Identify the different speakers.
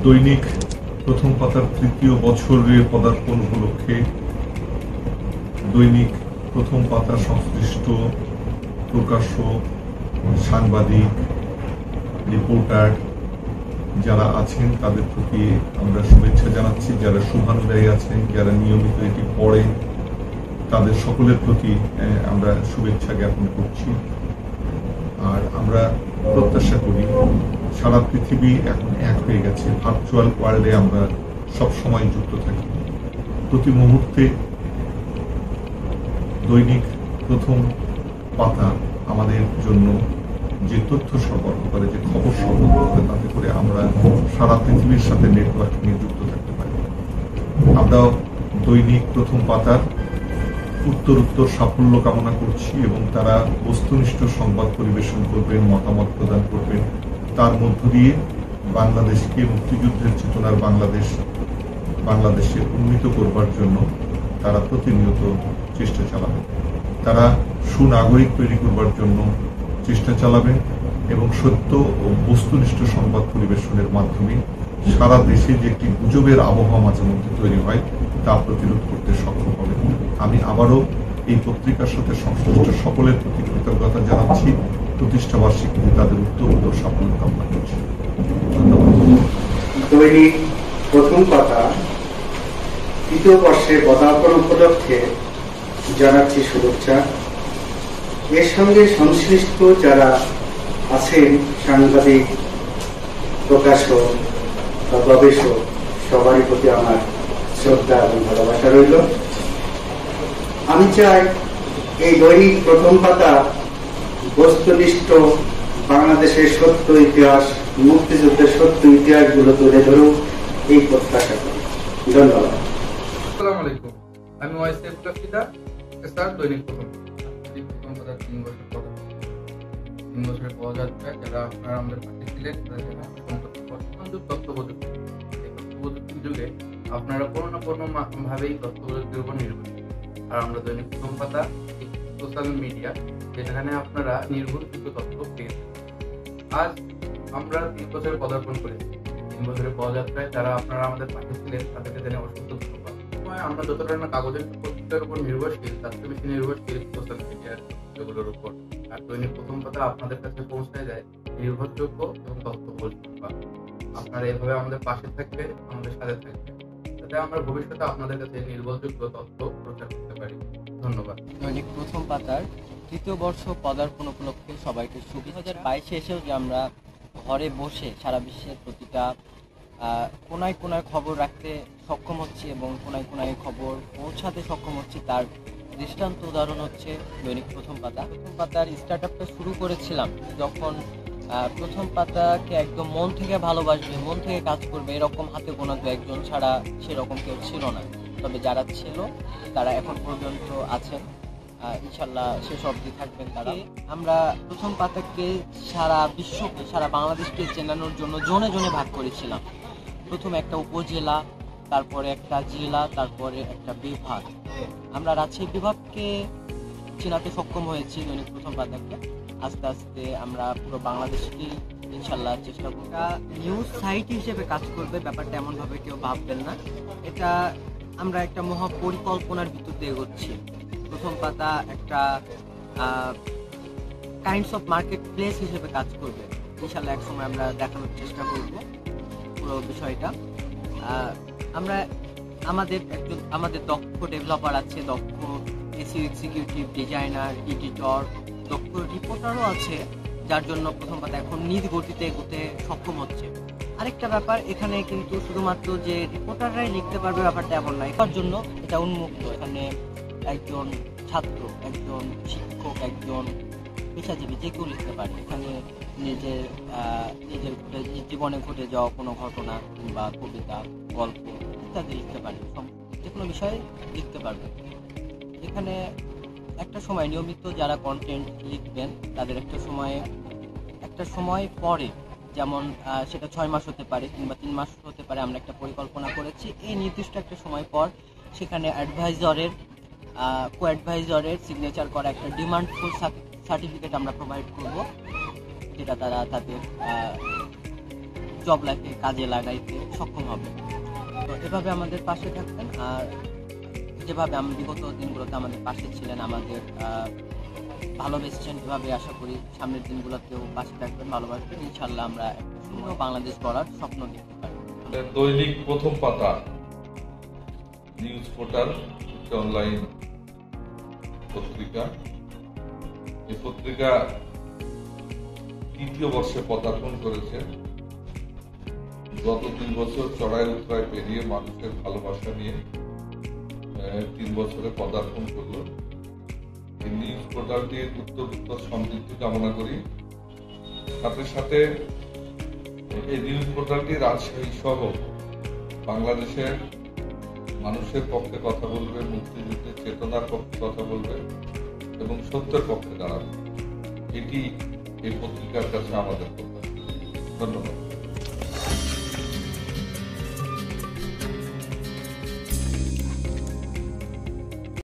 Speaker 1: দৈনিক প্রথম পাতার তৃতীয় বছরের পদার্পণ উপলক্ষে দৈনিক প্রথম পাতা সংশ্লিষ্ট প্রকাশক, সাংবাদিক, রিপোর্টার যারা আছেন তাদের প্রতি আমরা শুভেচ্ছা জানাচ্ছি। যারা শুভানুযায়ী আছেন, যারা নিয়মিত এটি পড়েন, তাদের সকলের প্রতি আমরা শুভেচ্ছা জ্ঞাপন করছি। আর আমরা প্রত্যাশা করি, সারা পৃথিবী এখন এক হয়ে গেছে, ভার্চুয়াল ওয়ার্ল্ডে আমরা সব সময় যুক্ত থাকি। প্রতি মুহূর্তে দৈনিক প্রথম পাতা আমাদের জন্য যে তথ্য সরবরাহ করে, যে খবর সরবরাহ করে, তাতে করে আমরা সারা পৃথিবীর সাথে নেটওয়ার্কিং এ যুক্ত থাকতে পারি। আমরা দৈনিক প্রথম পাতার উত্তরোত্তর সাফল্য কামনা করছি এবং তারা বস্তুনিষ্ঠ সংবাদ পরিবেশন করবেন, মতামত প্রদান করবেন। তার মধ্য দিয়ে বাংলাদেশকে মুক্তিযুদ্ধের চেতনার বাংলাদেশে উন্নীত করবার জন্য তারা প্রতিনিয়ত চেষ্টা চালাবেন। তারা সুনাগরিক তৈরি করবার জন্য চেষ্টা চালাবেন এবং সত্য ও বস্তুনিষ্ঠ সংবাদ পরিবেশনের মাধ্যমে সারা দেশে যে একটি গুজবের আবহাওয়া মাঝে মধ্যে তৈরি হয় তা প্রতিরোধ করতে সক্ষম হবেন। আমি আবারও এই পত্রিকার সাথে সংশ্লিষ্ট সকলের প্রতি কৃতজ্ঞতা জানাচ্ছি। প্রতিষ্ঠা বার্ষিকীতে তাদের উত্তর সাফল্য কামনা করছি। ধন্যবাদ।
Speaker 2: দৈনিক প্রথম পাতা তৃতীয় বর্ষে পদার্পণ উপলক্ষে জানাচ্ছি শুভেচ্ছা। এর সঙ্গে সংশ্লিষ্ট যারা আছেন, সাংবাদিক, প্রকাশক বা গবেষক, সবারই প্রতি আমার শ্রদ্ধা এবং ভালোবাসা রইল। আমি চাই এই দৈনিক প্রথম পাতা বস্তুনিষ্ঠ বাংলাদেশের সত্য ইতিহাস, মুক্তিযুদ্ধের সত্য ইতিহাসগুলো তুলে ধরুক, এই প্রত্যাশা করি। ধন্যবাদ।
Speaker 3: আসসালামু আলাইকুম, আমি ওয়াইসেফ কাফিদা, স্যার দৈনিক প্রথম পাতা 3 বছর পর 3 বছরের পদযাত্রায় যারা আপনারা আমাদের পাশে ছিলেন, তথ্য প্রযুক্তি, এই তথ্য প্রযুক্তির যুগে আপনারা কোনো না কোনো ভাবেই তথ্য প্রযুক্তির উপর নির্ভরশীল। আর আমরা দৈনিক প্রথম পাতা সোশ্যাল মিডিয়া, যেখানে আপনারা নির্ভরযোগ্য তথ্য পেয়েছেন। আজ আমরা 3 বছরের পদার্পণ করেছি। 3 বছরের পদযাত্রায় যারা আপনারা আমাদের পাশে ছিলেন তাদেরকে জানিয়ে অসংখ্য ধন্যবাদ। আমরা যতটা না কাগজের পত্রিকার উপর নির্ভরশীল, তার চেয়ে বেশি নির্ভরশীল সোশ্যাল মিডিয়ার তথ্যগুলোর উপর। আর দৈনিক প্রথম পাতা আপনাদের কাছে পৌঁছায় যায় নির্ভরযোগ্য এবং তথ্যবহুল সংবাদ। আপনারা এভাবে আমাদের পাশে থাকবেন, আমাদের সাথে থাকবেন, যাতে আমরা ভবিষ্যতে আপনাদের কাছে নির্ভরযোগ্য তথ্য প্রচার করতে পারি। ধন্যবাদ।
Speaker 4: দৈনিক প্রথম পাতার তৃতীয় বর্ষ পদার্পণ উপলক্ষে সবাইকে শুভেচ্ছা। 2022 এসেও যে আমরা ঘরে বসে সারা বিশ্বের প্রতিটা কোনায় কোনায় খবর রাখতে সক্ষম হচ্ছি এবং কোনায় কোনায় খবর পৌঁছাতে সক্ষম হচ্ছি, তার দৃষ্টান্ত উদাহরণ হচ্ছে দৈনিক প্রথম পাতা। প্রথম পাতার স্টার্ট আপটা শুরু করেছিলাম যখন প্রথম পাতাকে একদম মন থেকে ভালোবাসবে, মন থেকে কাজ করবে, এরকম হাতে গোনা 2-1 ছাড়া সেরকম কেউ ছিল না। তবে যারা ছিল তারা এখন পর্যন্ত আছেন, ইনশাল্লাহ শেষ অবধি থাকবেন তারা। আমরা প্রথম পাতাকে সারা বিশ্বকে, সারা বাংলাদেশকে চেনানোর জন্য জোনে জোনে ভাগ করেছিলাম। প্রথমে একটা উপজেলা, তারপরে একটা জেলা, তারপরে একটা বিভাগ। আমরা রাজশাহী বিভাগকে চেনাতে সক্ষম হয়েছি দৈনিক প্রথম পাতাকে। আস্তে আস্তে আমরা পুরো বাংলাদেশকে ইনশাল্লাহ চেষ্টা করব। নিউজ সাইট হিসেবে কাজ করবে, ব্যাপারটা এমনভাবে কেউ ভাববেন না। এটা আমরা একটা মহা পরিকল্পনার ভিতর দিয়ে এগোচ্ছি। প্রথম পাতা একটা কাইন্ডস অফ মার্কেট প্লেস হিসেবে কাজ করবে। ইনশাল্লাহ এক সময় আমরা দেখানোর চেষ্টা করব পুরো বিষয়টা। আমরা আমাদের দক্ষ ডেভেলপার আছে, দক্ষ এসইও এক্সিকিউটিভ, ডিজাইনার, এডিটর, দক্ষ রিপোর্টারও আছে, যার জন্য প্রথম পাতা এখন নিজ গতিতে এগোতে সক্ষম হচ্ছে। আরেকটা ব্যাপার, এখানে কিন্তু শুধুমাত্র যে রিপোর্টাররাই লিখতে পারবে ব্যাপারটা এমন নয়। তার জন্য এটা উন্মুক্ত। এখানে একজন ছাত্র, একজন শিক্ষক, একজন পেশাজীবী যে কেউ লিখতে পারে। এখানে নিজের জীবনে ঘটে যাওয়া কোনো ঘটনা কিংবা কবিতা, গল্প ইত্যাদি লিখতে পারে, যে কোনো বিষয়ে লিখতে পারবে। এখানে একটা সময় নিয়মিত যারা কন্টেন্ট লিখবেন তাদের একটা সময় পরে, যেমন সেটা 6 মাস হতে পারে কিংবা 3 মাস হতে পারে, আমরা একটা পরিকল্পনা করেছি। এই নির্দিষ্ট একটা সময় পর সেখানে কো-অ্যাডভাইজরের সিগনেচার করা একটা ডিমান্ড ফর সার্টিফিকেট আমরা প্রোভাইড করব, যেটা তারা তাদের জব লাইফে কাজে লাগাইতে সক্ষম হবে। তো এভাবে আমাদের পাশে থাকবেন, আর যেভাবে বিগত দিনগুলোতে আমাদের পাশে ছিলেন, আমাদের ভালোবেসেছেন, এভাবে আশা করি সামনের দিনগুলোতেও পাশে থাকবেন, ভালোবাসবেন। ইনশাল্লাহ আমরা একটা সুন্দর বাংলাদেশ গড়ার স্বপ্ন দেখতে পারি।
Speaker 5: দৈনিক প্রথম পাতা নিউজ পোর্টাল অনলাইন পত্রিকা, এই পত্রিকা 3য় বর্ষে পদার্পণ করেছে। গত 3 বছর চড়াই উতরাই পেরিয়ে মানুষের ভালোবাসা নিয়ে 3 বছরে পদার্পণ করলো। এই নিউজ পোর্টালটির উত্তর সমৃদ্ধি কামনা করি। সাথে সাথে এই নিউজ পোর্টালটি রাজশাহী সহ বাংলাদেশের মানুষের পক্ষে কথা বলবে, মুক্তিযুদ্ধের চেতনার পক্ষে কথা বলবে এবং সত্যের পক্ষে দাঁড়াবে। এটি এই পত্রিকার কাছে আমাদের কথা। ধন্যবাদ।